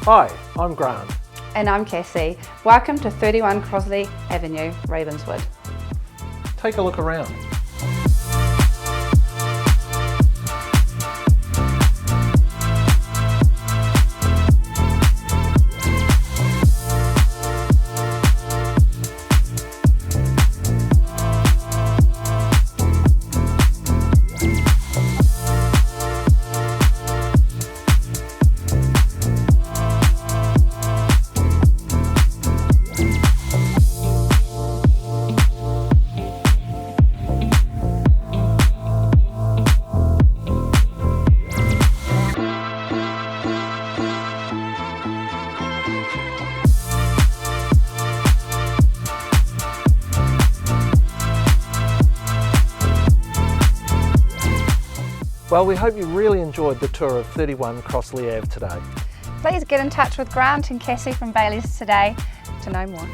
Hi, I'm Grant. And I'm Cassie. Welcome to 31 Crossley Avenue, Ravenswood. Take a look around. Well, we hope you really enjoyed the tour of 31 Crossley Ave today. Please get in touch with Grant and Cassie from Bailey's today to know more.